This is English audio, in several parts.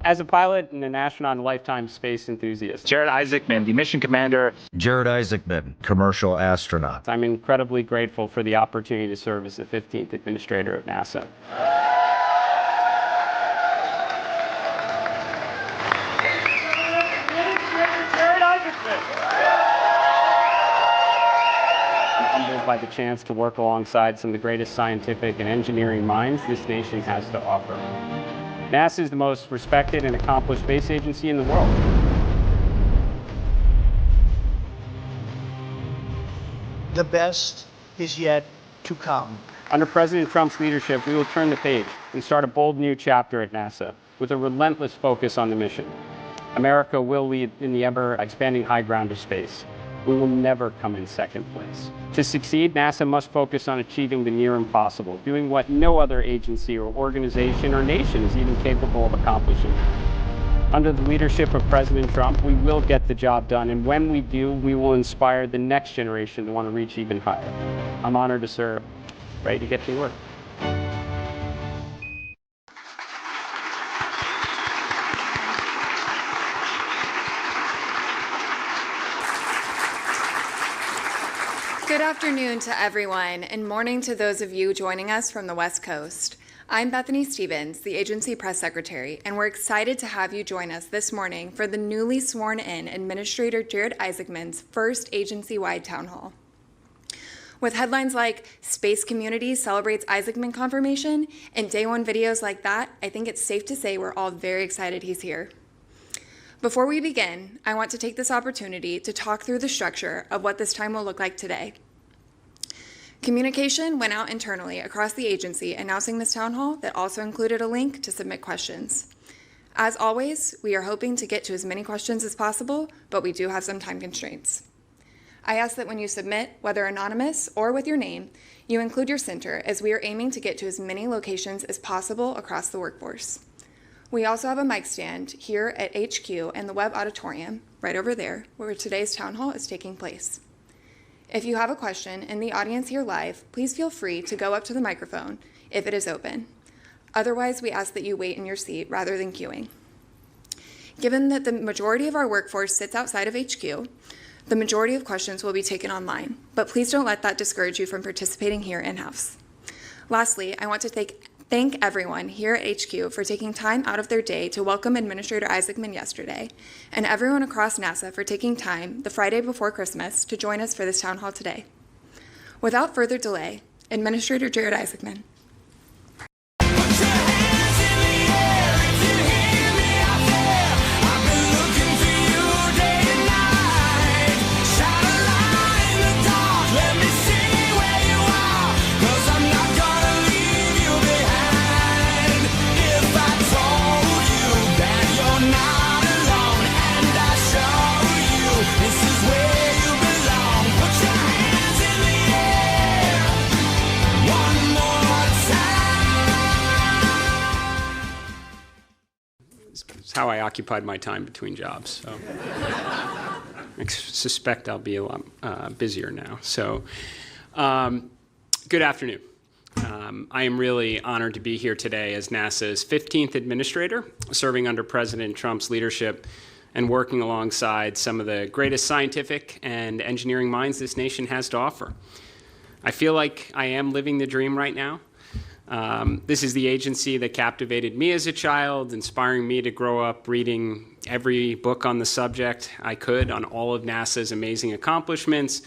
As a pilot and an astronaut and lifetime space enthusiast. Jared Isaacman, the mission commander. Jared Isaacman, commercial astronaut. I'm incredibly grateful for the opportunity to serve as the 15th administrator of NASA. I'm humbled by the chance to work alongside some of the greatest scientific and engineering minds this nation has to offer. NASA is the most respected and accomplished space agency in the world. The best is yet to come. Under President Trump's leadership, we will turn the page and start a bold new chapter at NASA with a relentless focus on the mission. America will lead in the ever-expanding high ground of space. We will never come in second place. To succeed, NASA must focus on achieving the near impossible, doing what no other agency or organization or nation is even capable of accomplishing. Under the leadership of President Trump, we will get the job done, and when we do, we will inspire the next generation to want to reach even higher. I'm honored to serve. Ready to get to work. Good afternoon to everyone, and morning to those of you joining us from the West Coast. I'm Bethany Stevens, the agency press secretary, and we're excited to have you join us this morning for the newly sworn-in Administrator Jared Isaacman's first agency-wide town hall. With headlines like Space Community Celebrates Isaacman Confirmation and Day One videos like that, I think it's safe to say we're all very excited he's here. Before we begin, I want to take this opportunity to talk through the structure of what this time will look like today. Communication went out internally across the agency announcing this town hall that also included a link to submit questions. As always, we are hoping to get to as many questions as possible, but we do have some time constraints. I ask that when you submit, whether anonymous or with your name, you include your center, as we are aiming to get to as many locations as possible across the workforce. We also have a mic stand here at HQ and the Webb Auditorium, right over there, where today's town hall is taking place. If you have a question in the audience here live, please feel free to go up to the microphone if it is open. Otherwise, we ask that you wait in your seat rather than queuing. Given that the majority of our workforce sits outside of HQ, the majority of questions will be taken online, but please don't let that discourage you from participating here in-house. Lastly, I want to thank everyone here at HQ for taking time out of their day to welcome Administrator Isaacman yesterday, and everyone across NASA for taking time the Friday before Christmas to join us for this town hall today. Without further delay, Administrator Jared Isaacman. How I occupied my time between jobs. So I suspect I'll be a lot busier now. So good afternoon. I am really honored to be here today as NASA's 15th administrator, serving under President Trump's leadership and working alongside some of the greatest scientific and engineering minds this nation has to offer. I feel like I am living the dream right now. This is the agency that captivated me as a child, inspiring me to grow up reading every book on the subject I could on all of NASA's amazing accomplishments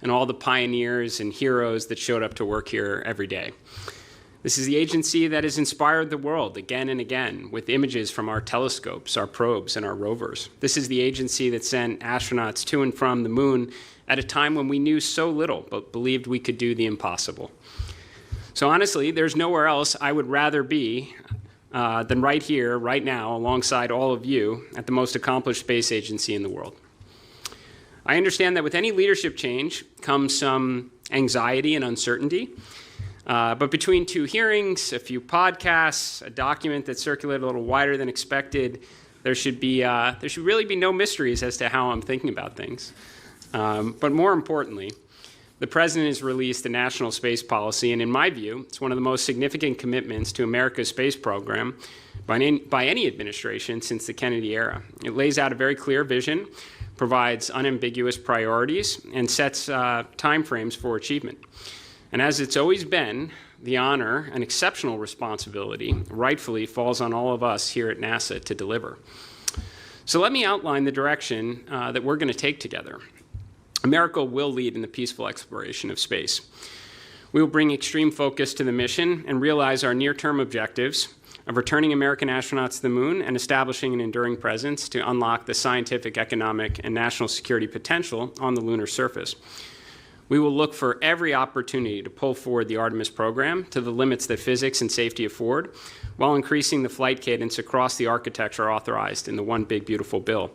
and all the pioneers and heroes that showed up to work here every day. This is the agency that has inspired the world again and again with images from our telescopes, our probes, and our rovers. This is the agency that sent astronauts to and from the moon at a time when we knew so little but believed we could do the impossible. So honestly, there's nowhere else I would rather be than right here, right now, alongside all of you at the most accomplished space agency in the world. I understand that with any leadership change comes some anxiety and uncertainty. But between 2 hearings, a few podcasts, a document that circulated a little wider than expected, there should really be no mysteries as to how I'm thinking about things. But more importantly, the President has released a national space policy, and in my view, it's one of the most significant commitments to America's space program by any administration since the Kennedy era. It lays out a very clear vision, provides unambiguous priorities, and sets timeframes for achievement. And as it's always been, the honor and exceptional responsibility rightfully falls on all of us here at NASA to deliver. So let me outline the direction that we're going to take together. America will lead in the peaceful exploration of space. We will bring extreme focus to the mission and realize our near-term objectives of returning American astronauts to the moon and establishing an enduring presence to unlock the scientific, economic, and national security potential on the lunar surface. We will look for every opportunity to pull forward the Artemis program to the limits that physics and safety afford, while increasing the flight cadence across the architecture authorized in the One Big Beautiful Bill.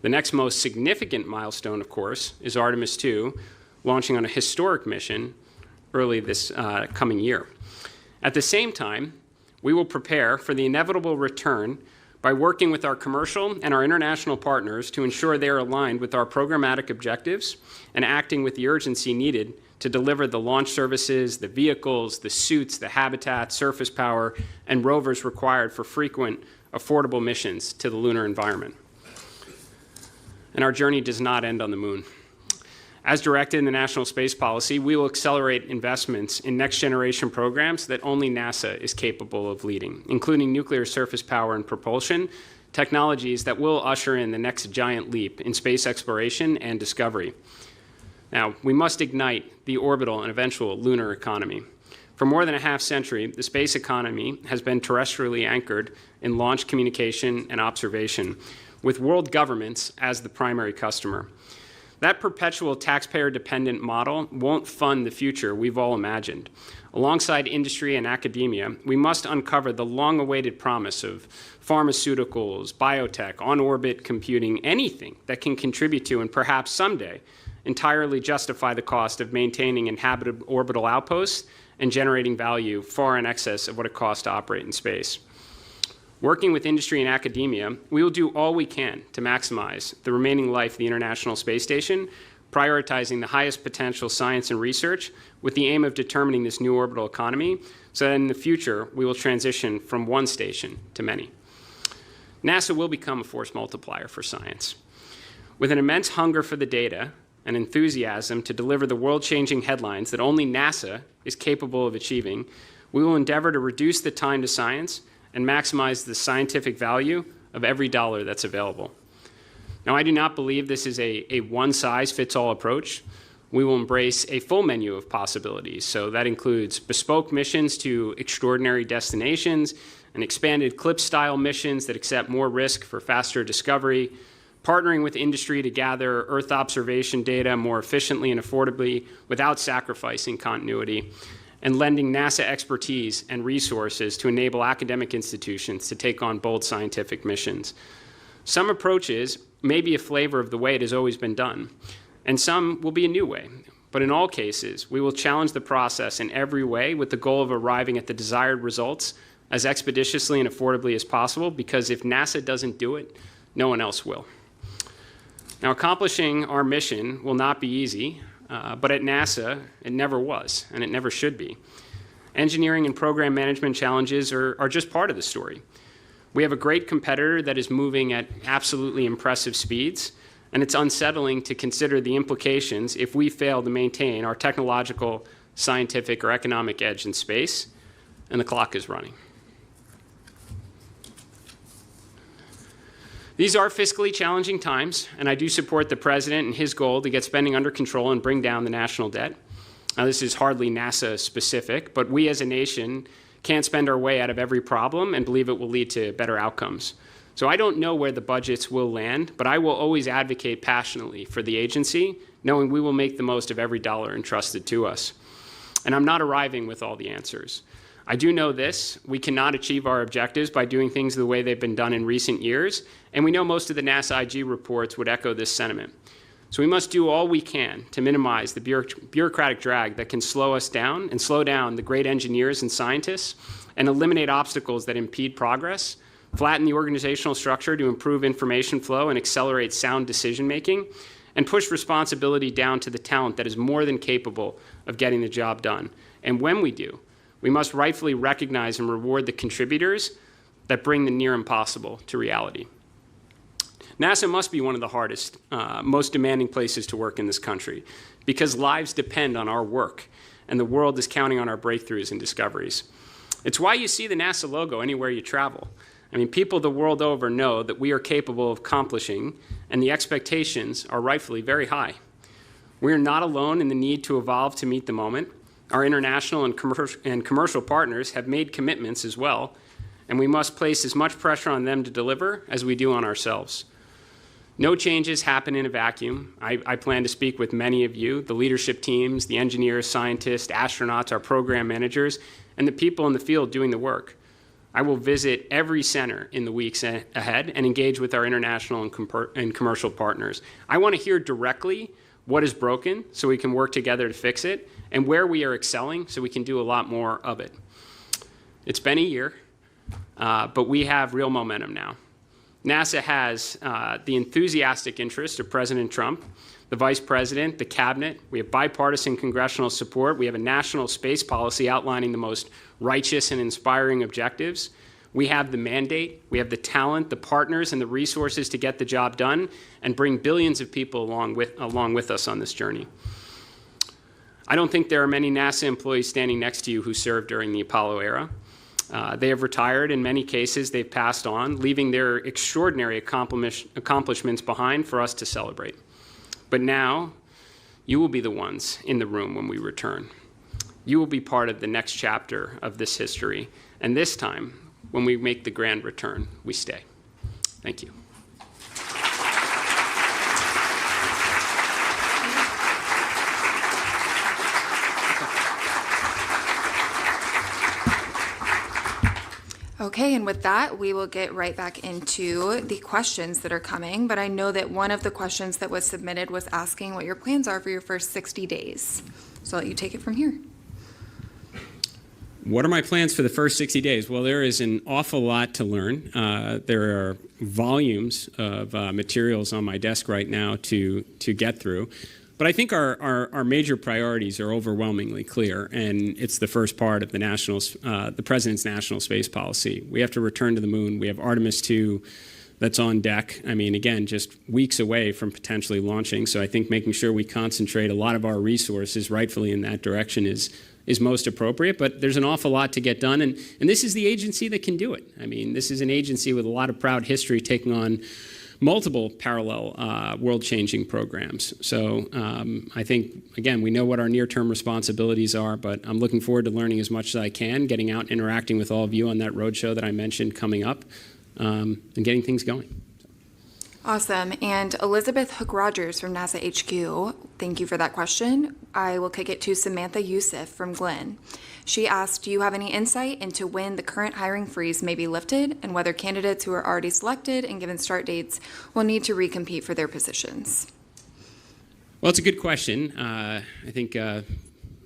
The next most significant milestone, of course, is Artemis 2, launching on a historic mission early this coming year. At the same time, we will prepare for the inevitable return by working with our commercial and our international partners to ensure they are aligned with our programmatic objectives and acting with the urgency needed to deliver the launch services, the vehicles, the suits, the habitat, surface power, and rovers required for frequent, affordable missions to the lunar environment. And our journey does not end on the moon. As directed in the National Space Policy, we will accelerate investments in next-generation programs that only NASA is capable of leading, including nuclear surface power and propulsion, technologies that will usher in the next giant leap in space exploration and discovery. Now, we must ignite the orbital and eventual lunar economy. For more than a half-century, the space economy has been terrestrially anchored in launch communication and observation, with world governments as the primary customer. That perpetual taxpayer-dependent model won't fund the future we've all imagined. Alongside industry and academia, we must uncover the long-awaited promise of pharmaceuticals, biotech, on-orbit computing, anything that can contribute to and perhaps someday entirely justify the cost of maintaining inhabited orbital outposts and generating value far in excess of what it costs to operate in space. Working with industry and academia, we will do all we can to maximize the remaining life of the International Space Station, prioritizing the highest potential science and research with the aim of determining this new orbital economy so that in the future we will transition from one station to many. NASA will become a force multiplier for science. With an immense hunger for the data and enthusiasm to deliver the world-changing headlines that only NASA is capable of achieving, we will endeavor to reduce the time to science and maximize the scientific value of every dollar that's available. Now, I do not believe this is a one-size-fits-all approach. We will embrace a full menu of possibilities. So that includes bespoke missions to extraordinary destinations and expanded CLIPS-style missions that accept more risk for faster discovery, partnering with industry to gather Earth observation data more efficiently and affordably without sacrificing continuity, and lending NASA expertise and resources to enable academic institutions to take on bold scientific missions. Some approaches may be a flavor of the way it has always been done, and some will be a new way. But in all cases, we will challenge the process in every way with the goal of arriving at the desired results as expeditiously and affordably as possible, because if NASA doesn't do it, no one else will. Now, accomplishing our mission will not be easy, but at NASA, it never was, and it never should be. Engineering and program management challenges are just part of the story. We have a great competitor that is moving at absolutely impressive speeds, and it's unsettling to consider the implications if we fail to maintain our technological, scientific, or economic edge in space, and the clock is running. These are fiscally challenging times, and I do support the President and his goal to get spending under control and bring down the national debt. Now, this is hardly NASA specific, but we as a nation can't spend our way out of every problem and believe it will lead to better outcomes. So I don't know where the budgets will land, but I will always advocate passionately for the agency, knowing we will make the most of every dollar entrusted to us. And I'm not arriving with all the answers. I do know this: we cannot achieve our objectives by doing things the way they've been done in recent years, and we know most of the NASA IG reports would echo this sentiment. So we must do all we can to minimize the bureaucratic drag that can slow us down and slow down the great engineers and scientists, and eliminate obstacles that impede progress, flatten the organizational structure to improve information flow and accelerate sound decision-making, and push responsibility down to the talent that is more than capable of getting the job done. And when we do, we must rightfully recognize and reward the contributors that bring the near impossible to reality. NASA must be one of the hardest, most demanding places to work in this country because lives depend on our work and the world is counting on our breakthroughs and discoveries. It's why you see the NASA logo anywhere you travel. I mean, people the world over know that we are capable of accomplishing, and the expectations are rightfully very high. We are not alone in the need to evolve to meet the moment. Our international and commercial partners have made commitments as well, and we must place as much pressure on them to deliver as we do on ourselves. No changes happen in a vacuum. I plan to speak with many of you, the leadership teams, the engineers, scientists, astronauts, our program managers, and the people in the field doing the work. I will visit every center in the weeks ahead and engage with our international and commercial partners. I want to hear directly what is broken so we can work together to fix it, and where we are excelling so we can do a lot more of it. It's been a year, but we have real momentum now. NASA has the enthusiastic interest of President Trump, the Vice President, the Cabinet. We have bipartisan congressional support. We have a national space policy outlining the most righteous and inspiring objectives. We have the mandate, we have the talent, the partners, and the resources to get the job done and bring billions of people along with us on this journey. I don't think there are many NASA employees standing next to you who served during the Apollo era. They have retired. In many cases, they've passed on, leaving their extraordinary accomplishments behind for us to celebrate. But now, you will be the ones in the room when we return. You will be part of the next chapter of this history. And this time, when we make the grand return, we stay. Thank you. Okay, and with that, we will get right back into the questions that are coming, but I know that one of the questions that was submitted was asking what your plans are for your first 60 days. So I'll let you take it from here. What are my plans for the first 60 days? Well, there is an awful lot to learn. There are volumes of materials on my desk right now to get through. But I think our major priorities are overwhelmingly clear, and it's the first part of the President's national space policy. We have to return to the moon. We have Artemis 2 that's on deck. I mean, again, just weeks away from potentially launching. So I think making sure we concentrate a lot of our resources rightfully in that direction is most appropriate. But there's an awful lot to get done, and this is the agency that can do it. I mean, this is an agency with a lot of proud history taking on multiple parallel world-changing programs. So I think, again, we know what our near-term responsibilities are, but I'm looking forward to learning as much as I can, getting out and interacting with all of you on that roadshow that I mentioned coming up, and getting things going. Awesome. And Elizabeth Hook-Rogers from NASA HQ, thank you for that question. I will kick it to Samantha Youssef from Glenn. She asked, do you have any insight into when the current hiring freeze may be lifted and whether candidates who are already selected and given start dates will need to recompete for their positions? Well, it's a good question. I think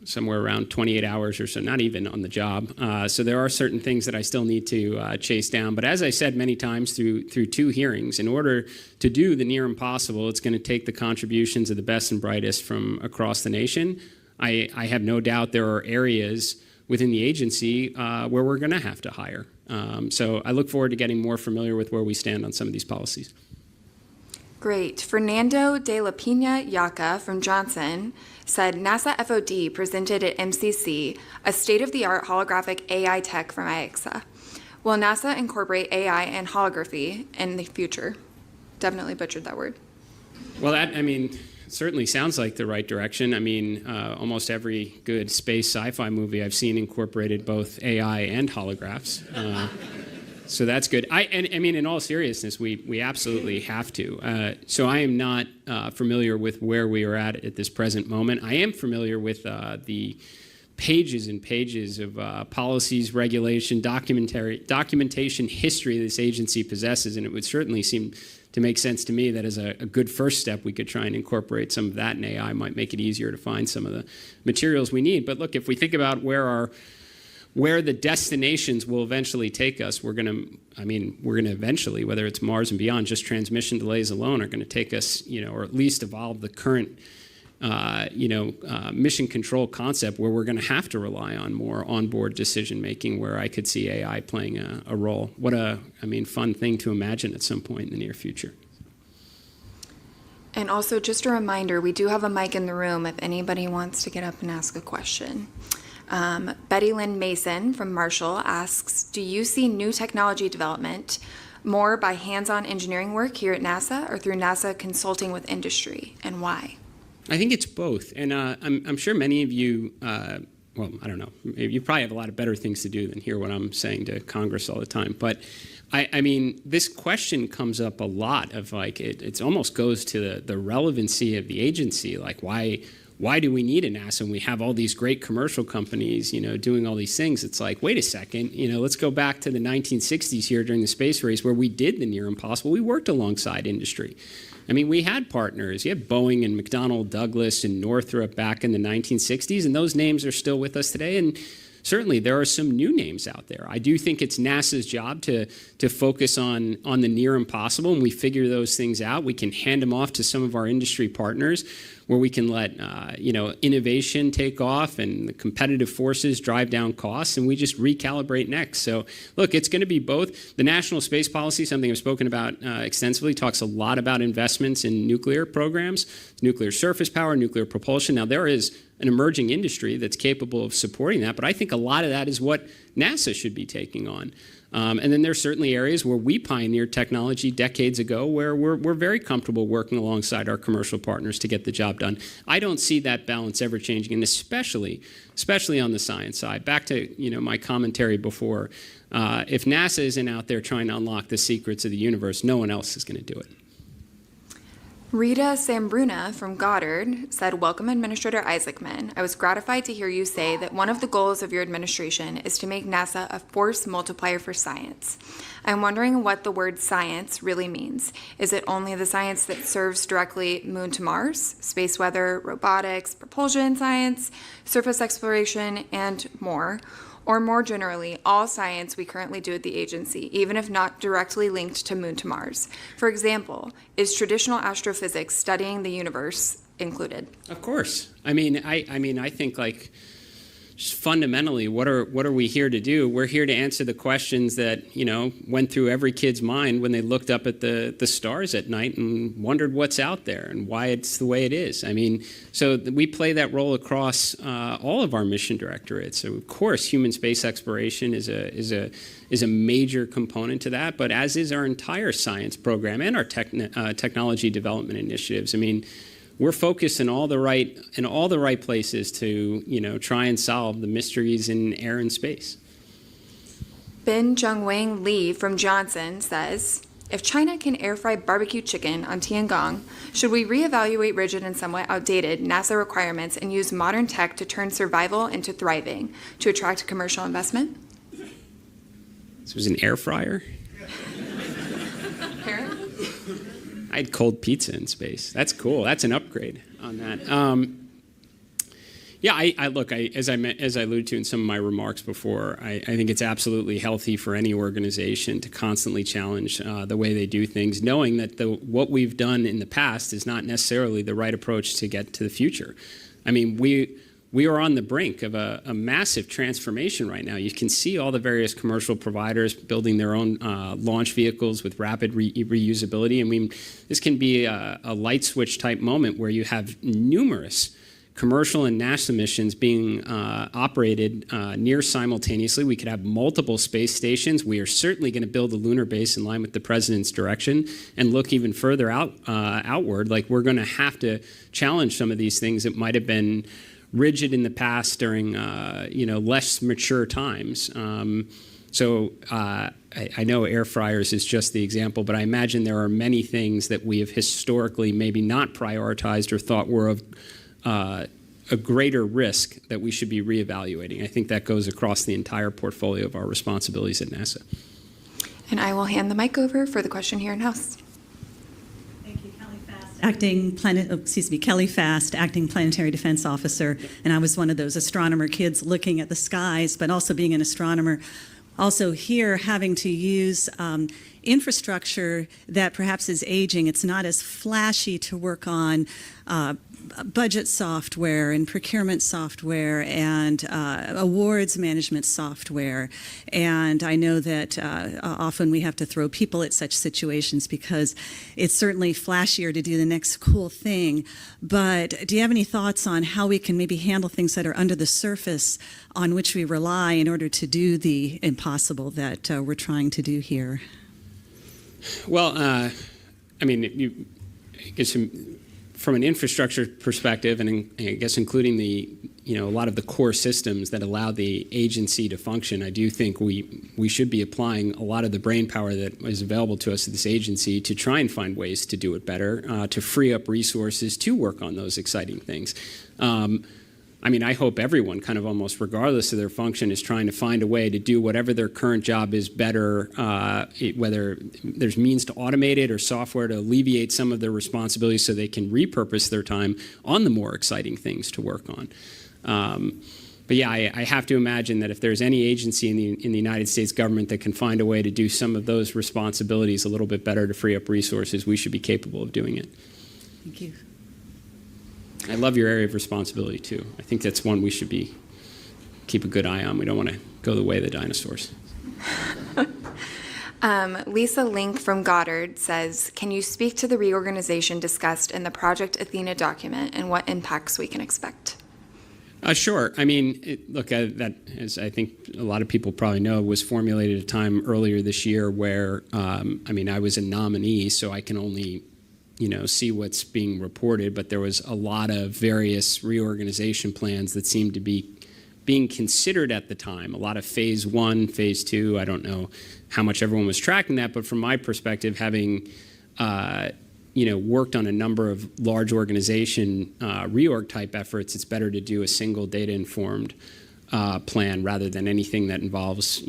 somewhere around 28 hours or so, not even on the job. So there are certain things that I still need to chase down. But as I said many times through 2 hearings, in order to do the near impossible, it's going to take the contributions of the best and brightest from across the nation. I have no doubt there are areas within the agency where we're going to have to hire. So I look forward to getting more familiar with where we stand on some of these policies. Great. Fernando de la Pina Yaca from Johnson said NASA FOD presented at MCC a state-of-the-art holographic AI tech from IAXA. Will NASA incorporate AI and holography in the future? Definitely butchered that word. Well, that, I mean, certainly sounds like the right direction. I mean, almost every good space sci-fi movie I've seen incorporated both AI and holographs. So that's good. I mean, in all seriousness, we absolutely have to. So I am not familiar with where we are at this present moment. I am familiar with the pages and pages of policies, regulation, documentation history this agency possesses, and it would certainly seem to make sense to me that as a good first step, we could try and incorporate some of that in AI. Might make it easier to find some of the materials we need. But look, if we think about where the destinations will eventually take us, we're going to eventually, whether it's Mars and beyond, just transmission delays alone are going to take us, or at least evolve the current mission control concept where we're going to have to rely on more onboard decision making, where I could see AI playing a role. What a, fun thing to imagine at some point in the near future. And also, just a reminder, we do have a mic in the room if anybody wants to get up and ask a question. Betty Lynn Mason from Marshall asks, do you see new technology development more by hands-on engineering work here at NASA or through NASA consulting with industry, and why? I think it's both. And I'm sure many of you, well, I don't know, you probably have a lot of better things to do than hear what I'm saying to Congress all the time. But this question comes up a lot of like, it almost goes to the relevancy of the agency. Like, why do we need a NASA when we have all these great commercial companies, doing all these things? It's like, wait a second, let's go back to the 1960s here during the space race where we did the near impossible. We worked alongside industry. We had partners. You had Boeing and McDonnell Douglas and Northrop back in the 1960s, and those names are still with us today. And certainly there are some new names out there. I do think it's NASA's job to focus on the near impossible, and we figure those things out. We can hand them off to some of our industry partners where we can let innovation take off and the competitive forces drive down costs, and we just recalibrate next. So look, it's going to be both. The National Space Policy, something I've spoken about extensively, talks a lot about investments in nuclear programs, nuclear surface power, nuclear propulsion. Now, there is an emerging industry that's capable of supporting that, but I think a lot of that is what NASA should be taking on. And then there's certainly areas where we pioneered technology decades ago where we're very comfortable working alongside our commercial partners to get the job done. I don't see that balance ever changing, and especially on the science side. Back to my commentary before, if NASA isn't out there trying to unlock the secrets of the universe, no one else is going to do it. Rita Sambruna from Goddard said, welcome Administrator Isaacman. I was gratified to hear you say that one of the goals of your administration is to make NASA a force multiplier for science. I'm wondering what the word science really means. Is it only the science that serves directly Moon to Mars, space weather, robotics, propulsion science, surface exploration, and more? Or more generally, all science we currently do at the agency, even if not directly linked to Moon to Mars. For example, is traditional astrophysics studying the universe included? Of course. I think like just fundamentally, what are we here to do? We're here to answer the questions that went through every kid's mind when they looked up at the stars at night and wondered what's out there and why it's the way it is. So we play that role across all of our mission directorates. So of course, human space exploration is a major component to that, but as is our entire science program and our technology development initiatives. We're focused in all the right places to try and solve the mysteries in air and space. Ben Jungwang Lee from Johnson says, if China can air fry barbecue chicken on Tiangong, should we reevaluate rigid and somewhat outdated NASA requirements and use modern tech to turn survival into thriving to attract commercial investment? This was an air fryer? Apparently. I had cold pizza in space. That's cool. That's an upgrade on that. As I alluded to in some of my remarks before, I think it's absolutely healthy for any organization to constantly challenge the way they do things, knowing that what we've done in the past is not necessarily the right approach to get to the future. We are on the brink of a massive transformation right now. You can see all the various commercial providers building their own launch vehicles with rapid reusability. This can be a light switch type moment where you have numerous commercial and NASA missions being operated near simultaneously. We could have multiple space stations. We are certainly going to build a lunar base in line with the president's direction and look even further outward. Like, we're going to have to challenge some of these things that might have been rigid in the past during less mature times. I know air fryers is just the example, but I imagine there are many things that we have historically maybe not prioritized or thought were of a greater risk that we should be reevaluating. I think that goes across the entire portfolio of our responsibilities at NASA. And I will hand the mic over for the question here in-house. Kelly Fast, Acting Planetary Defense Officer, and I was one of those astronomer kids looking at the skies, but also being an astronomer. Also here, having to use infrastructure that perhaps is aging. It's not as flashy to work on budget software and procurement software and awards management software. And I know that often we have to throw people at such situations because it's certainly flashier to do the next cool thing. But do you have any thoughts on how we can maybe handle things that are under the surface on which we rely in order to do the impossible that we're trying to do here? Well, I mean, from an infrastructure perspective, and I guess including the, a lot of the core systems that allow the agency to function, I do think we should be applying a lot of the brain power that is available to us at this agency to try and find ways to do it better, to free up resources to work on those exciting things. I mean, I hope everyone, kind of almost regardless of their function, is trying to find a way to do whatever their current job is better, whether there's means to automate it or software to alleviate some of their responsibilities so they can repurpose their time on the more exciting things to work on. But yeah, I have to imagine that if there's any agency in the United States government that can find a way to do some of those responsibilities a little bit better to free up resources, we should be capable of doing it. Thank you. I love your area of responsibility, too. I think that's one we should keep a good eye on. We don't want to go the way of the dinosaurs. Lisa Link from Goddard says, can you speak to the reorganization discussed in the Project Athena document and what impacts we can expect? Sure. I mean, look, that, as I think a lot of people probably know, was formulated at a time earlier this year where, I mean, I was a nominee, so I can only see what's being reported, but there was a lot of various reorganization plans that seemed to be being considered at the time. A lot of phase 1, phase 2. I don't know how much everyone was tracking that, but from my perspective, having worked on a number of large organization reorg type efforts, it's better to do a single data-informed plan rather than anything that involves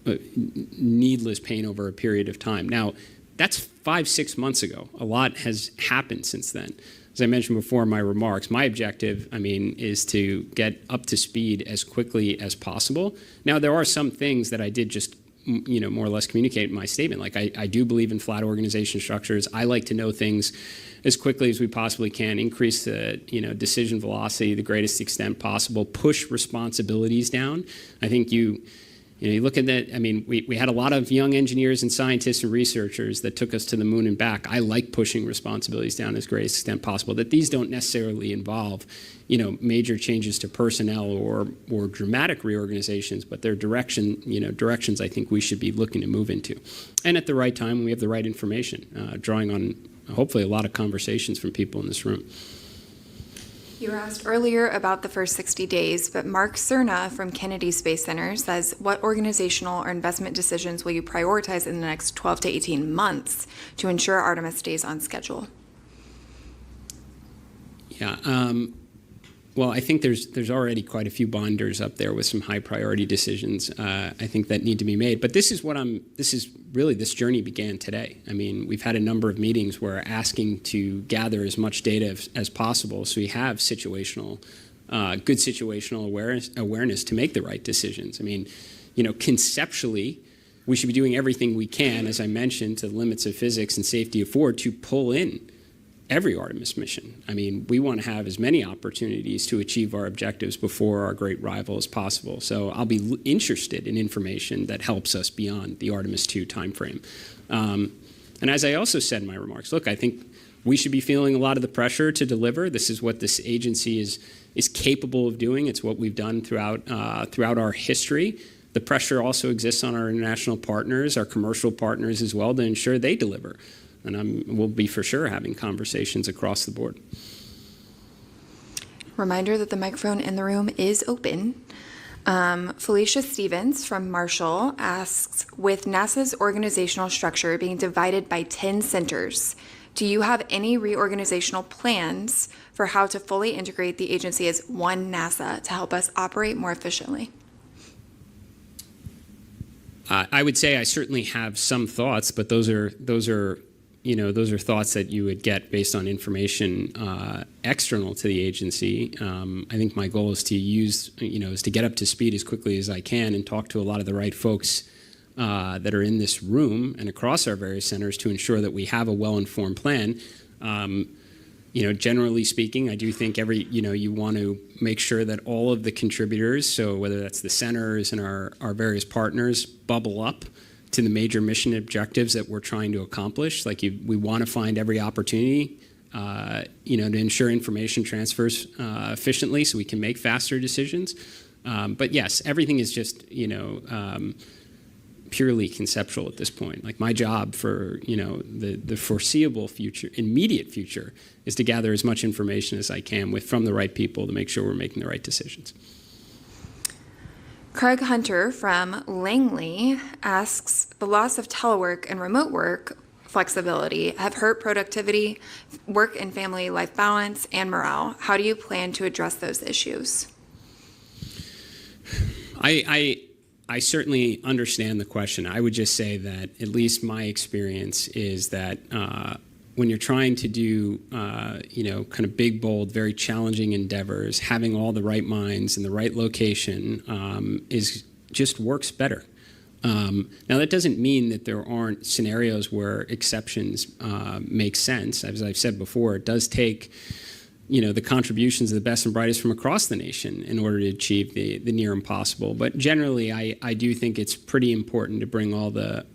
needless pain over a period of time. Now, that's 5-6 months ago. A lot has happened since then. As I mentioned before in my remarks, my objective, I mean, is to get up to speed as quickly as possible. Now, there are some things that I did just, more or less communicate in my statement. Like, I do believe in flat organization structures. I like to know things as quickly as we possibly can, increase the, decision velocity to the greatest extent possible, push responsibilities down. I think you look at that, I mean, we had a lot of young engineers and scientists and researchers that took us to the moon and back. I like pushing responsibilities down as greatest extent possible, that these don't necessarily involve, major changes to personnel or dramatic reorganizations, but they're directions I think we should be looking to move into. And at the right time, when we have the right information, drawing on hopefully a lot of conversations from people in this room. You were asked earlier about the first 60 days, but Mark Cerna from Kennedy Space Center says, what organizational or investment decisions will you prioritize in the next 12 to 18 months to ensure Artemis stays on schedule? Yeah, well, I think there's already quite a few binders up there with some high priority decisions I think that need to be made. But this is really this journey began today. I mean, we've had a number of meetings where we're asking to gather as much data as possible so we have good situational awareness to make the right decisions. I mean, conceptually, we should be doing everything we can, as I mentioned, to the limits of physics and safety afford, to pull in every Artemis mission. I mean, we want to have as many opportunities to achieve our objectives before our great rival as possible. So I'll be interested in information that helps us beyond the Artemis 2 timeframe. And as I also said in my remarks, look, I think we should be feeling a lot of the pressure to deliver. This is what this agency is capable of doing. It's what we've done throughout our history. The pressure also exists on our international partners, our commercial partners as well, to ensure they deliver. And we'll be for sure having conversations across the board. Reminder that the microphone in the room is open. Felicia Stevens from Marshall asks, with NASA's organizational structure being divided by 10 centers, do you have any reorganizational plans for how to fully integrate the agency as one NASA to help us operate more efficiently? I would say I certainly have some thoughts, but those are thoughts that you would get based on information external to the agency. I think my goal is to get up to speed as quickly as I can and talk to a lot of the right folks that are in this room and across our various centers to ensure that we have a well-informed plan. Generally speaking, I do think you want to make sure that all of the contributors, so whether that's the centers and our various partners, bubble up to the major mission objectives that we're trying to accomplish. We want to find every opportunity, to ensure information transfers efficiently so we can make faster decisions. But yes, everything is just, purely conceptual at this point. My job for, the foreseeable future, immediate future, is to gather as much information as I can from the right people to make sure we're making the right decisions. Craig Hunter from Langley asks, the loss of telework and remote work flexibility have hurt productivity, work and family life balance, and morale. How do you plan to address those issues? I certainly understand the question. I would just say that at least my experience is that when you're trying to do, kind of big, bold, very challenging endeavors, having all the right minds in the right location just works better. Now, that doesn't mean that there aren't scenarios where exceptions make sense. As I've said before, it does take the contributions of the best and brightest from across the nation in order to achieve the near impossible. But generally, I do think it's pretty important to bring all the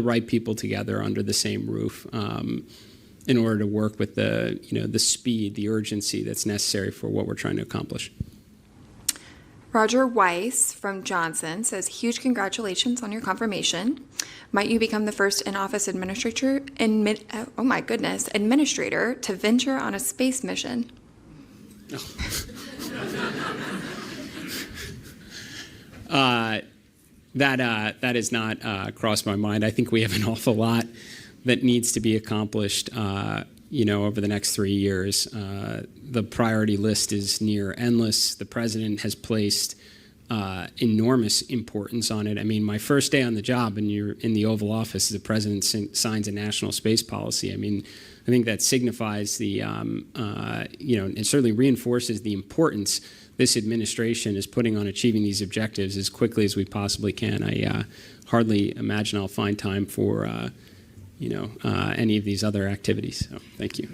right people together under the same roof in order to work with the speed, the urgency that's necessary for what we're trying to accomplish. Roger Weiss from Johnson says, huge congratulations on your confirmation. Might you become the first in-office administrator to venture on a space mission? That has not crossed my mind. I think we have an awful lot that needs to be accomplished, over the next 3 years. The priority list is near endless. The president has placed enormous importance on it. I mean, my first day on the job, and you're in the Oval Office, the president signs a national space policy. I mean, I think that signifies the, it certainly reinforces the importance this administration is putting on achieving these objectives as quickly as we possibly can. I hardly imagine I'll find time for, any of these other activities. So, thank you.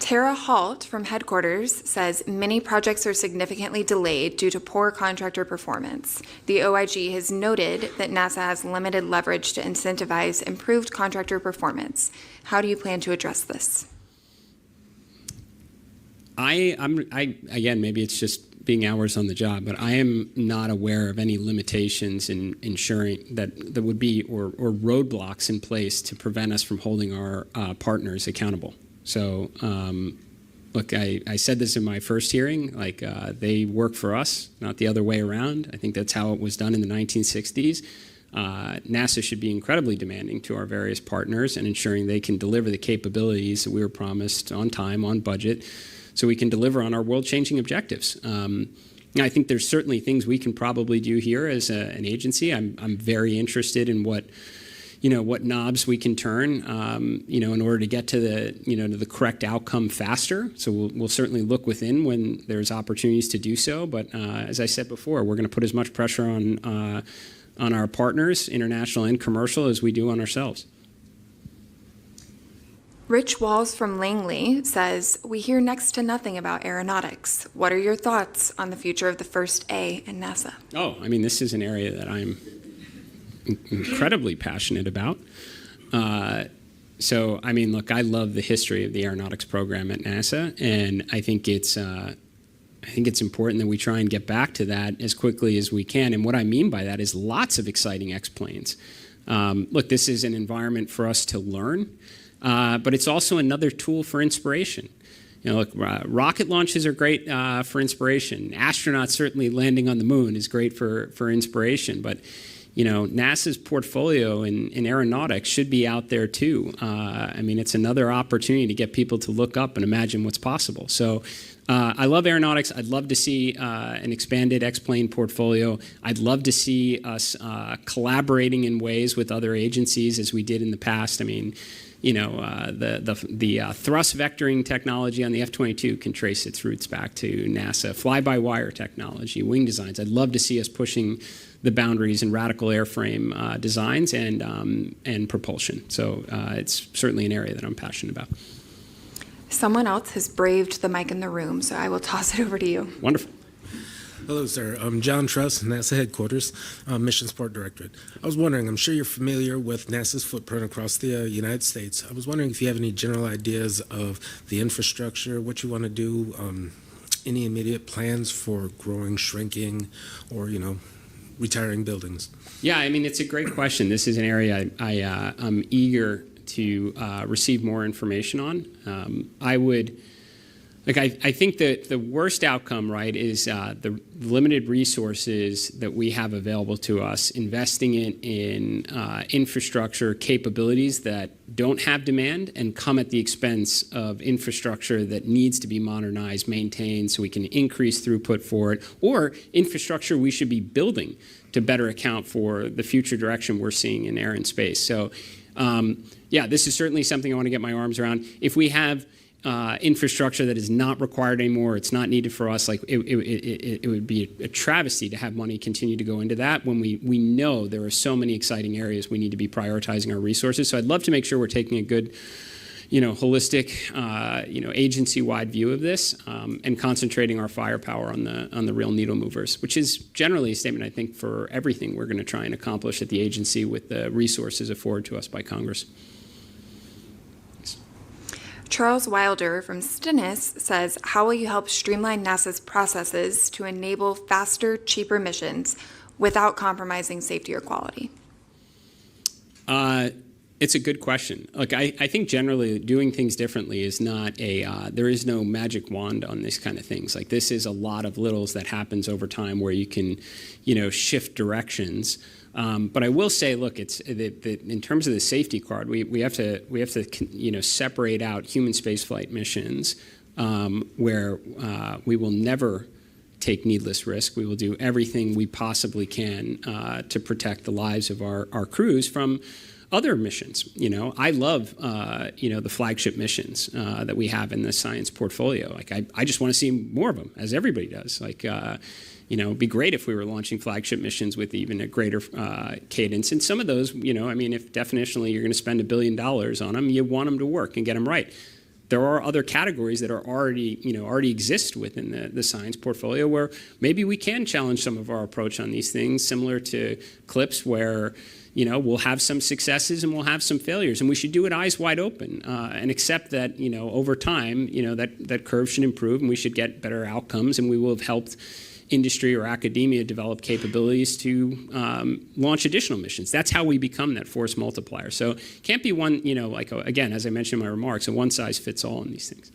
Tara Halt from headquarters says many projects are significantly delayed due to poor contractor performance. The OIG has noted that NASA has limited leverage to incentivize improved contractor performance. How do you plan to address this? Again, maybe it's just being hours on the job, but I am not aware of any limitations in ensuring that there would be or roadblocks in place to prevent us from holding our partners accountable. So, look, I said this in my first hearing, they work for us, not the other way around. I think that's how it was done in the 1960s. NASA should be incredibly demanding to our various partners and ensuring they can deliver the capabilities that we were promised on time, on budget, so we can deliver on our world-changing objectives. I think there's certainly things we can probably do here as an agency. I'm very interested in what knobs we can turn, in order to get to the correct outcome faster. So we'll certainly look within when there's opportunities to do so. But as I said before, we're going to put as much pressure on our partners, international and commercial, as we do on ourselves. Rich Walls from Langley says, we hear next to nothing about aeronautics. What are your thoughts on the future of the first A in NASA? Oh, I mean, this is an area that I'm incredibly passionate about. So, I mean, look, I love the history of the aeronautics program at NASA, and I think it's important that we try and get back to that as quickly as we can. And what I mean by that is lots of exciting X-planes. Look, this is an environment for us to learn, but it's also another tool for inspiration. Look, rocket launches are great for inspiration. Astronauts certainly landing on the moon is great for inspiration, but NASA's portfolio in aeronautics should be out there too. I mean, it's another opportunity to get people to look up and imagine what's possible. So I love aeronautics. I'd love to see an expanded X-plane portfolio. I'd love to see us collaborating in ways with other agencies as we did in the past. I mean, the thrust vectoring technology on the F-22 can trace its roots back to NASA. Fly-by-wire technology, wing designs. I'd love to see us pushing the boundaries in radical airframe designs and propulsion. So it's certainly an area that I'm passionate about. Someone else has braved the mic in the room, so I will toss it over to you. Wonderful. Hello, sir. I'm John Truss, NASA Headquarters, Mission Support Directorate. I was wondering, I'm sure you're familiar with NASA's footprint across the United States. I was wondering if you have any general ideas of the infrastructure, what you want to do, any immediate plans for growing, shrinking, or, retiring buildings? Yeah, I mean, it's a great question. This is an area I'm eager to receive more information on. I think that the worst outcome, right, is the limited resources that we have available to us, investing in infrastructure capabilities that don't have demand and come at the expense of infrastructure that needs to be modernized, maintained, so we can increase throughput for it, or infrastructure we should be building to better account for the future direction we're seeing in air and space. So, this is certainly something I want to get my arms around. If we have infrastructure that is not required anymore, it's not needed for us, like it would be a travesty to have money continue to go into that when we know there are so many exciting areas we need to be prioritizing our resources. So I'd love to make sure we're taking a good, holistic, agency-wide view of this and concentrating our firepower on the real needle movers, which is generally a statement, I think, for everything we're going to try and accomplish at the agency with the resources afforded to us by Congress. Charles Wilder from Stennis says, how will you help streamline NASA's processes to enable faster, cheaper missions without compromising safety or quality? It's a good question. Look, I think generally doing things differently is not there is no magic wand on this kind of things. Like, this is a lot of littles that happens over time where you can, shift directions. But I will say, look, it's in terms of the safety card, we have to separate out human spaceflight missions where we will never take needless risk. We will do everything we possibly can to protect the lives of our crews from other missions. I love the flagship missions that we have in the science portfolio. Like, I just want to see more of them, as everybody does. Like, it'd be great if we were launching flagship missions with even a greater cadence. And some of those, if definitionally you're going to spend $1 billion on them, you want them to work and get them right. There are other categories that are already exist within the science portfolio where maybe we can challenge some of our approach on these things, similar to CLIPS, where we'll have some successes and we'll have some failures, and we should do it eyes wide open and accept that over time that curve should improve and we should get better outcomes, and we will have helped industry or academia develop capabilities to launch additional missions. That's how we become that force multiplier. So it can't be one, again, as I mentioned in my remarks, a one-size-fits-all in these things.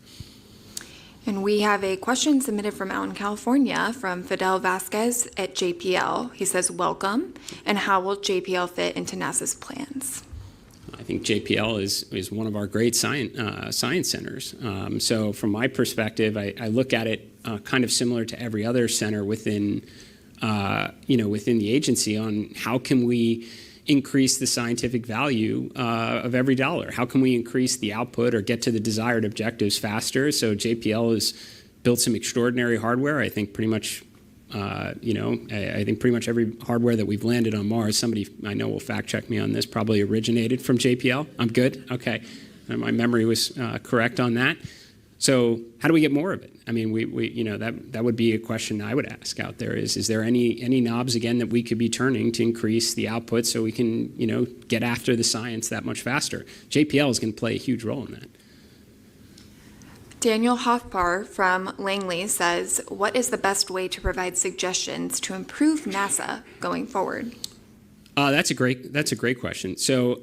And we have a question submitted from out in California from Fidel Vasquez at JPL. He says, welcome, and how will JPL fit into NASA's plans? I think JPL is one of our great science centers. So from my perspective, I look at it kind of similar to every other center within the agency on how can we increase the scientific value of every dollar? How can we increase the output or get to the desired objectives faster? So JPL has built some extraordinary hardware. I think pretty much every hardware that we've landed on Mars, somebody I know will fact check me on this, probably originated from JPL. I'm good? Okay. And my memory was correct on that. So how do we get more of it? I mean, that would be a question I would ask out there is there any knobs, again, that we could be turning to increase the output so we can, get after the science that much faster? JPL is going to play a huge role in that. Daniel Hoffpar from Langley says, what is the best way to provide suggestions to improve NASA going forward? That's a great question. So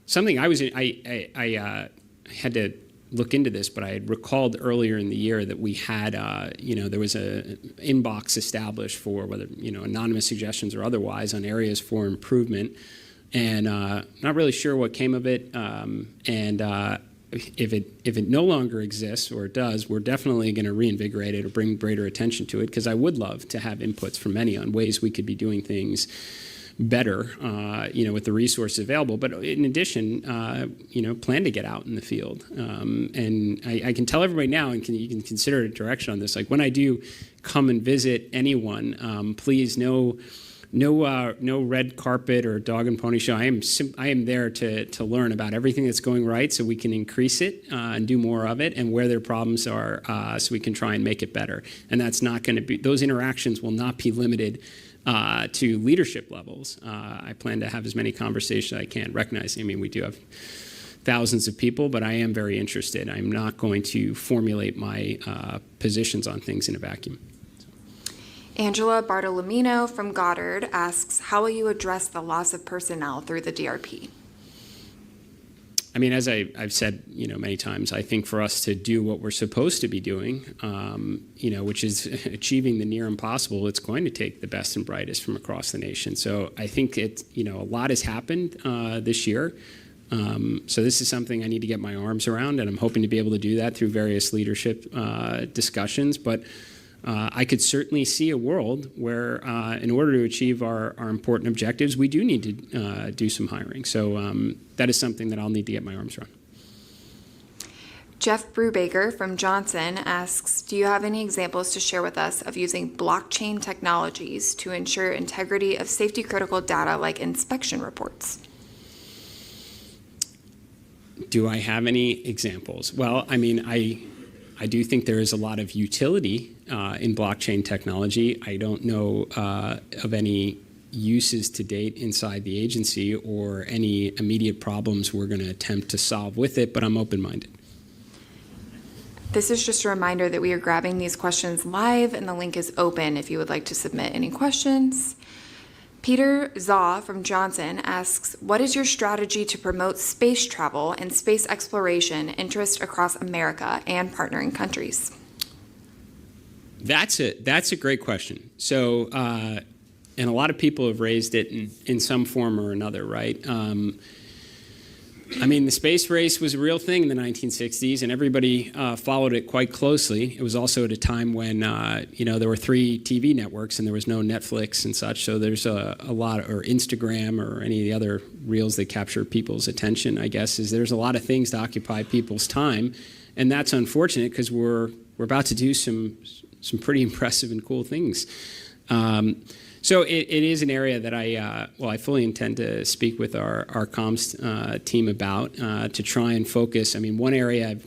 something I had to look into this, but I had recalled earlier in the year that we had, there was an inbox established for whether, anonymous suggestions or otherwise on areas for improvement, and not really sure what came of it. If it no longer exists, or it does, we're definitely going to reinvigorate it or bring greater attention to it, because I would love to have inputs from many on ways we could be doing things better, with the resources available. But in addition, plan to get out in the field. And I can tell everybody now, and you can consider a direction on this. Like when I do come and visit anyone, please no red carpet or dog and pony show. I am there to learn about everything that's going right, so we can increase it and do more of it, and where their problems are, so we can try and make it better. And that's not going to be; those interactions will not be limited to leadership levels. I plan to have as many conversations as I can, recognizing, we do have thousands of people, but I am very interested. I'm not going to formulate my positions on things in a vacuum. Angela Bartolomino from Goddard asks, how will you address the loss of personnel through the DRP? As I've said, many times, I think for us to do what we're supposed to be doing, which is achieving the near impossible, it's going to take the best and brightest from across the nation. So I think a lot has happened this year. So this is something I need to get my arms around, and I'm hoping to be able to do that through various leadership discussions. But I could certainly see a world where, in order to achieve our important objectives, we do need to do some hiring. So that is something that I'll need to get my arms around. Jeff Brubaker from Johnson asks, do you have any examples to share with us of using blockchain technologies to ensure integrity of safety-critical data like inspection reports? Do I have any examples? Well, I do think there is a lot of utility in blockchain technology. I don't know of any uses to date inside the agency or any immediate problems we're going to attempt to solve with it, but I'm open-minded. This is just a reminder that we are grabbing these questions live, and the link is open if you would like to submit any questions. Peter Zaw from Johnson asks, what is your strategy to promote space travel and space exploration interest across America and partnering countries? That's a great question. So, and a lot of people have raised it in some form or another, right? The space race was a real thing in the 1960s, and everybody followed it quite closely. It was also at a time when, there were 3 TV networks and there was no Netflix and such, so there's a lot, or Instagram or any of the other reels that capture people's attention, I guess, there's a lot of things to occupy people's time, and that's unfortunate because we're about to do some pretty impressive and cool things. So it is an area that I fully intend to speak with our comms team about to try and focus. One area I've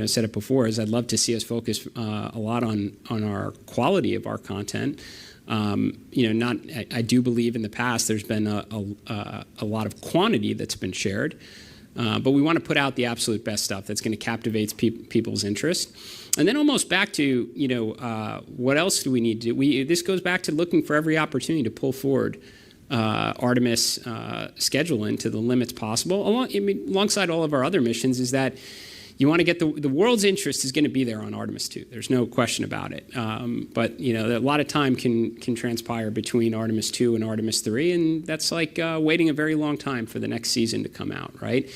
said it before is I'd love to see us focus a lot on our quality of our content. I do believe in the past there's been a lot of quantity that's been shared, but we want to put out the absolute best stuff that's going to captivate people's interest. And then almost back to, what else do we need to do? This goes back to looking for every opportunity to pull forward Artemis schedule into the limits possible. Alongside all of our other missions is that you want to get the world's interest is going to be there on Artemis 2. There's no question about it. But a lot of time can transpire between Artemis 2 and Artemis 3, and that's like waiting a very long time for the next season to come out, right?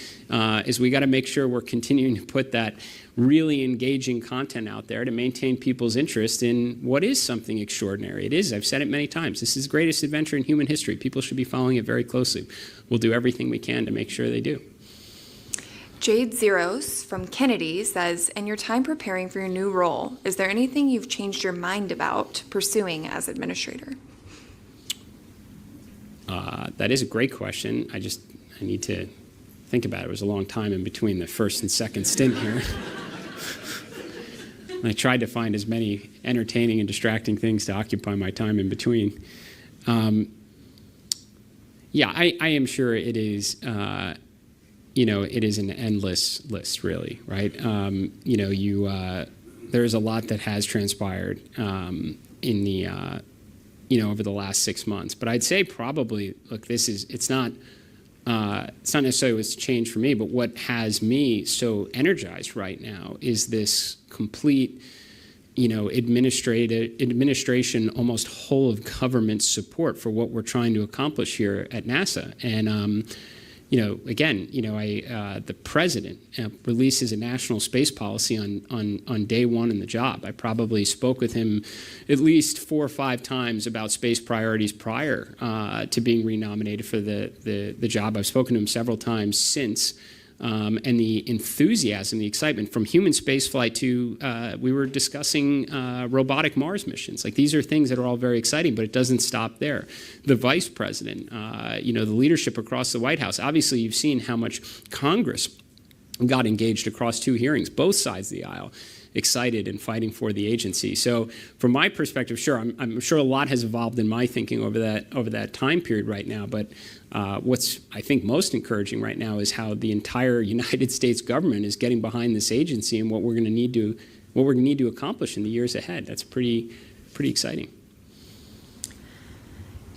Is we got to make sure we're continuing to put that really engaging content out there to maintain people's interest in what is something extraordinary. It is, I've said it many times, this is the greatest adventure in human history. People should be following it very closely. We'll do everything we can to make sure they do. Jade Zeros from Kennedy says, in your time preparing for your new role, is there anything you've changed your mind about pursuing as administrator? That is a great question. I need to think about it. It was a long time in between the first and second stint here. I tried to find as many entertaining and distracting things to occupy my time in between. I am sure it is, it is an endless list, really, right? There's a lot that has transpired in the, over the last 6 months. But I'd say probably, look, it's not necessarily what's changed for me, but what has me so energized right now is this complete, administration, almost whole of government support for what we're trying to accomplish here at NASA. And, the president releases a national space policy on day one in the job. I probably spoke with him at least 4 or 5 times about space priorities prior to being renominated for the job. I've spoken to him several times since. And the enthusiasm, the excitement from human spaceflight to we were discussing robotic Mars missions. Like, these are things that are all very exciting, but it doesn't stop there. The vice president, the leadership across the White House. Obviously, you've seen how much Congress got engaged across 2 hearings, both sides of the aisle, excited and fighting for the agency. So from my perspective, sure, I'm sure a lot has evolved in my thinking over that time period right now. But what's, I think, most encouraging right now is how the entire United States government is getting behind this agency and what we're going to need to accomplish in the years ahead. That's pretty exciting.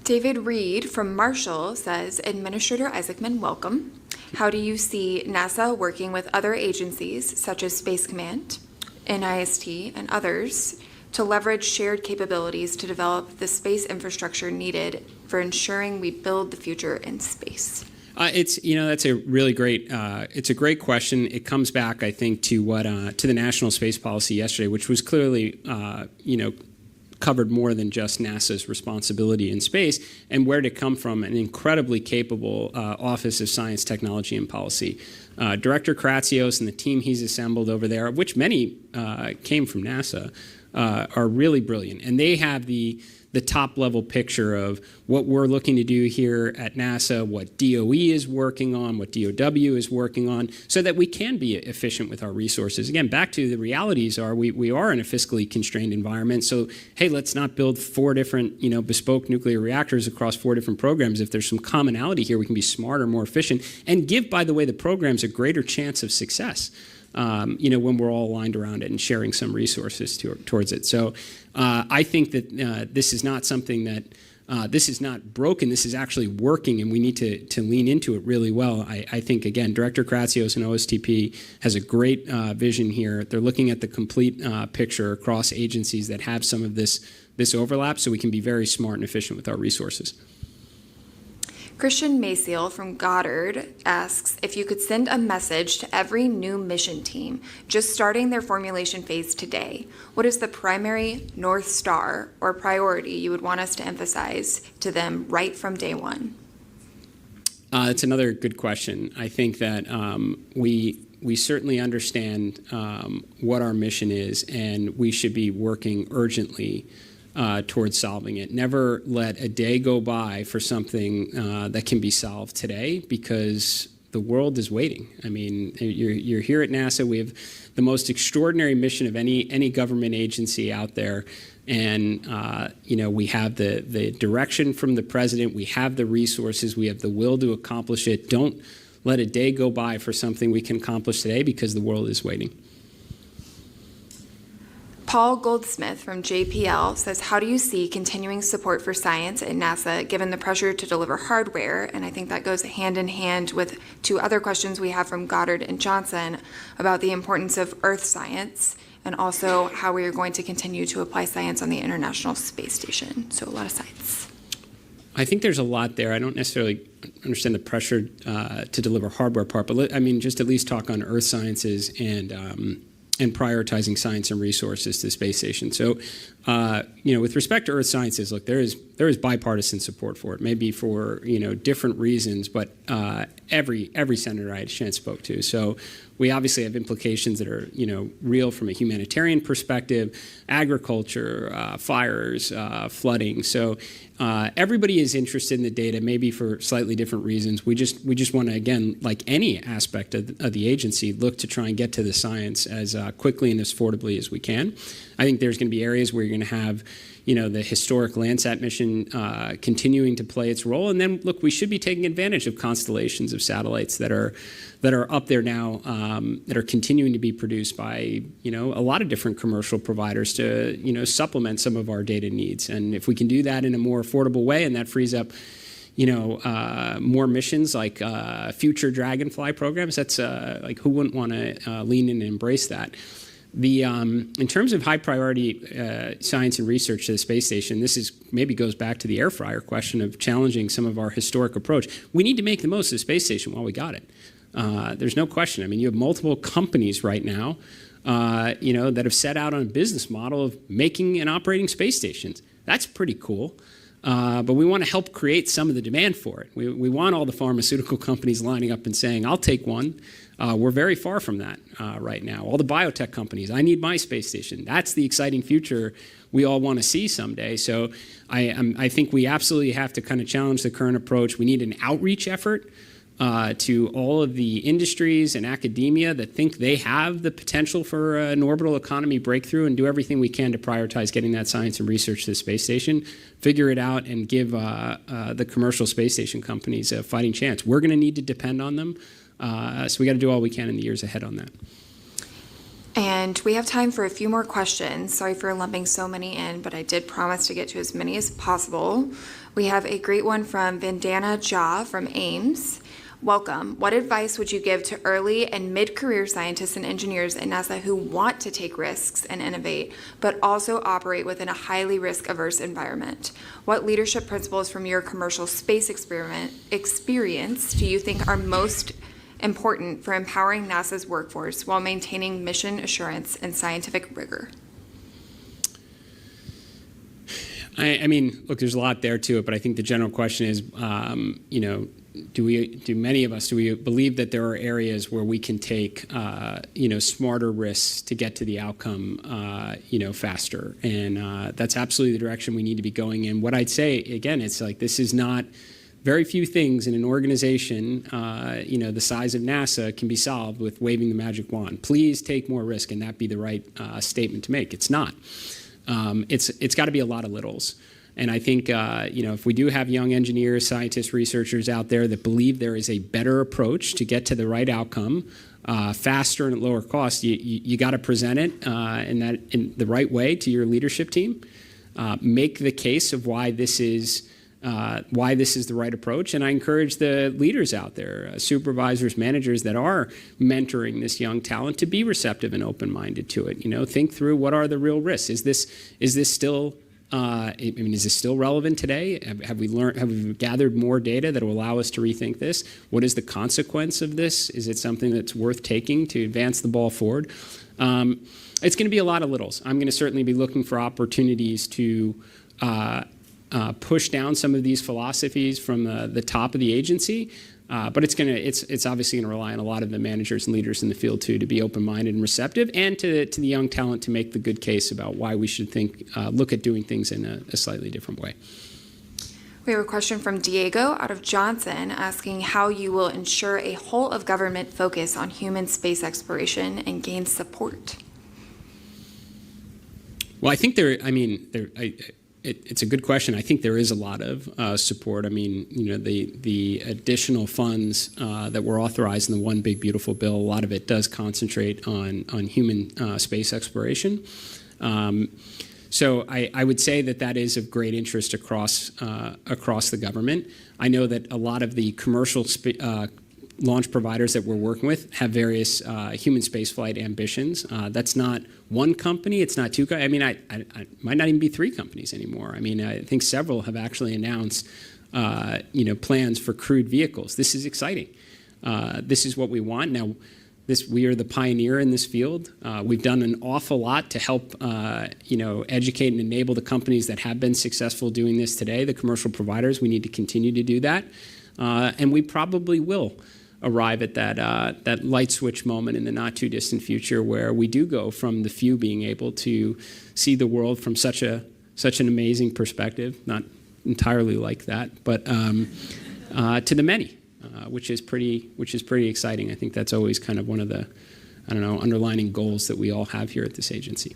David Reed from Marshall says, Administrator Isaacman, welcome. How do you see NASA working with other agencies such as Space Command, NIST, and others to leverage shared capabilities to develop the space infrastructure needed for ensuring we build the future in space? That's a really great, it's a great question. It comes back, I think, to to the National Space Policy yesterday, which was clearly, covered more than just NASA's responsibility in space, and where to come from an incredibly capable Office of Science, Technology, and Policy. Director Kratsios and the team he's assembled over there, of which many came from NASA, are really brilliant. And they have the top-level picture of what we're looking to do here at NASA, what DOE is working on, what DOW is working on, so that we can be efficient with our resources. Again, back to the realities are we are in a fiscally constrained environment, so hey, let's not build 4 different bespoke nuclear reactors across 4 different programs. If there's some commonality here, we can be smarter, more efficient, and give, by the way, the programs a greater chance of success. When we're all aligned around it and sharing some resources towards it. So I think that this is not something that, this is not broken, this is actually working, and we need to lean into it really well. I think, again, Director Kratsios and OSTP has a great vision here. They're looking at the complete picture across agencies that have some of this overlap, so we can be very smart and efficient with our resources. Christian Mayseal from Goddard asks if you could send a message to every new mission team just starting their formulation phase today. What is the primary North Star or priority you would want us to emphasize to them right from day one? That's another good question. I think that we certainly understand what our mission is, and we should be working urgently towards solving it. Never let a day go by for something that can be solved today, because the world is waiting. I mean, you're here at NASA. We have the most extraordinary mission of any government agency out there, and we have the direction from the president. We have the resources. We have the will to accomplish it. Don't let a day go by for something we can accomplish today, because the world is waiting. Paul Goldsmith from JPL says, how do you see continuing support for science at NASA given the pressure to deliver hardware? And I think that goes hand in hand with 2 other questions we have from Goddard and Johnson about the importance of Earth science and also how we are going to continue to apply science on the International Space Station. So a lot of sides. I think there's a lot there. I don't necessarily understand the pressure to deliver hardware part, but just at least talk on Earth sciences and prioritizing science and resources to the space station. So, with respect to Earth sciences, look, there is bipartisan support for it, maybe for different reasons, but every senator I had a chance spoke to. So we obviously have implications that are real from a humanitarian perspective, agriculture, fires, flooding. So everybody is interested in the data, maybe for slightly different reasons. We just want to, again, like any aspect of the agency, look to try and get to the science as quickly and as affordably as we can. I think there's going to be areas where you're going to have the historic Landsat mission continuing to play its role. And then, look, we should be taking advantage of constellations of satellites that are up there now, that are continuing to be produced by, a lot of different commercial providers to, supplement some of our data needs. And if we can do that in a more affordable way, and that frees up, more missions like future Dragonfly programs, that's like, who wouldn't want to lean in and embrace that? In terms of high priority science and research to the space station, this maybe goes back to the air fryer question of challenging some of our historic approach. We need to make the most of the space station while we got it. There's no question. I mean, you have multiple companies right now, that have set out on a business model of making and operating space stations. That's pretty cool. But we want to help create some of the demand for it. We want all the pharmaceutical companies lining up and saying, I'll take one. We're very far from that right now. All the biotech companies, I need my space station. That's the exciting future we all want to see someday. So I think we absolutely have to kind of challenge the current approach. We need an outreach effort to all of the industries and academia that think they have the potential for an orbital economy breakthrough, and do everything we can to prioritize getting that science and research to the space station, figure it out, and give the commercial space station companies a fighting chance. We're going to need to depend on them, so we got to do all we can in the years ahead on that. And we have time for a few more questions. Sorry for lumping so many in, but I did promise to get to as many as possible. We have a great one from Vandana Jha from Ames. Welcome. What advice would you give to early and mid-career scientists and engineers at NASA who want to take risks and innovate, but also operate within a highly risk-averse environment? What leadership principles from your commercial space experience do you think are most important for empowering NASA's workforce while maintaining mission assurance and scientific rigor? I mean, look, there's a lot there to it, but I think the general question is, do many of us believe that there are areas where we can take, smarter risks to get to the outcome, faster? And that's absolutely the direction we need to be going in. What I'd say, again, it's like this is not very few things in an organization, the size of NASA can be solved with waving the magic wand. Please take more risk, and that be the right statement to make. It's not. It's got to be a lot of littles. And I think, if we do have young engineers, scientists, researchers out there that believe there is a better approach to get to the right outcome, faster and at lower cost, you got to present it in the right way to your leadership team. Make the case of why this is the right approach. And I encourage the leaders out there, supervisors, managers that are mentoring this young talent to be receptive and open-minded to it. Think through what are the real risks. Is this still is this still relevant today? Have we gathered more data that will allow us to rethink this? What is the consequence of this? Is it something that's worth taking to advance the ball forward? It's going to be a lot of littles. I'm going to certainly be looking for opportunities to push down some of these philosophies from the top of the agency. But it's obviously going to rely on a lot of the managers and leaders in the field too to be open-minded and receptive, and to the young talent to make the good case about why we should look at doing things in a slightly different way. We have a question from Diego out of Johnson asking how you will ensure a whole of government focus on human space exploration and gain support. Well, I think it's a good question. I think there is a lot of support. I mean, the additional funds that were authorized in the One Big Beautiful Bill, a lot of it does concentrate on human space exploration. So I would say that is of great interest across the government. I know that a lot of the commercial launch providers that we're working with have various human spaceflight ambitions. That's not one company. It's not two. I mean, I might not even be three companies anymore. I mean, I think several have actually announced, plans for crewed vehicles. This is exciting. This is what we want. Now, we are the pioneer in this field. We've done an awful lot to help, educate and enable the companies that have been successful doing this today, the commercial providers. We need to continue to do that. And we probably will arrive at that light switch moment in the not too distant future where we do go from the few being able to see the world from such an amazing perspective, not entirely like that, but to the many, which is pretty exciting. I think that's always kind of one of the, underlining goals that we all have here at this agency.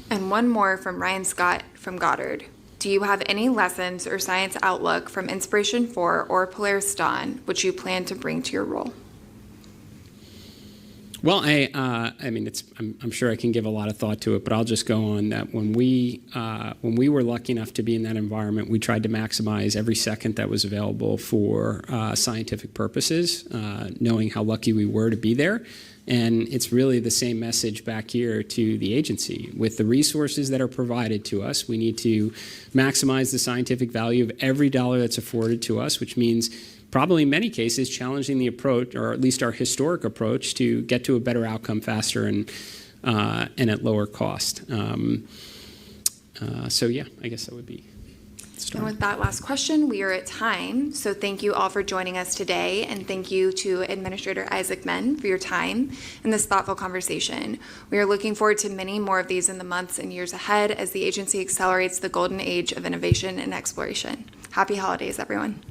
And one more from Ryan Scott from Goddard. Do you have any lessons or science outlook from Inspiration 4 or Polaris Dawn which you plan to bring to your role? Well, I mean, I'm sure I can give a lot of thought to it, but I'll just go on that when we were lucky enough to be in that environment, we tried to maximize every second that was available for scientific purposes, knowing how lucky we were to be there. And it's really the same message back here to the agency. With the resources that are provided to us, we need to maximize the scientific value of every dollar that's afforded to us, which means probably in many cases challenging the approach, or at least our historic approach, to get to a better outcome faster and at lower cost. So yeah, I guess that would be. And with that last question, we are at time. So thank you all for joining us today, and thank you to Administrator Isaacman for your time and this thoughtful conversation. We are looking forward to many more of these in the months and years ahead as the agency accelerates the golden age of innovation and exploration. Happy holidays, everyone.